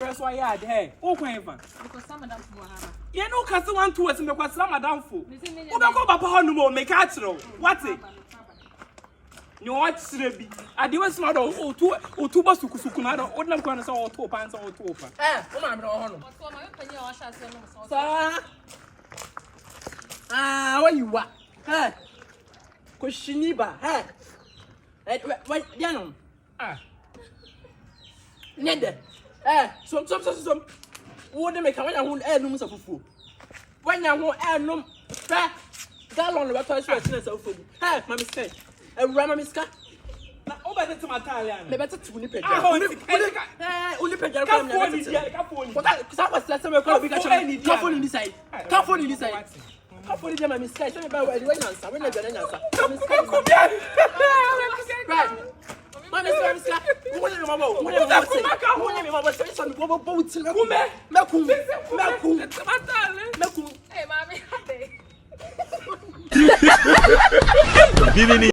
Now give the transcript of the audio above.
press why yard hey o kwan fa because some madam for ha ye no kase 1 2 as me kwasra madam fo o be ko papa ho no mo make a kire what ni o kire bi ade we smart o tu ba sukusuku na do o nam kwan so o to pan so o to pa o ma me no ho no so ma penye o sha se no so what you wa hey ko shiniba hey what yanom Nede. Some. Wo de make wanya hu enum sa fufu. Wanya hu enum fa gallon le to so tina sa fufu. Mama ska. Mama ska. Na o ba te matalian. Me beta tu ni peja. Uni peja ko me. Ka phone. Sa pa sa me ko bi ka chama. Ka phone ni side. Ka phone ni side. Ka phone ni mama ska. Se me ba we nyansa. We na gana nyansa. Right. Mama ska. Mama hey mommy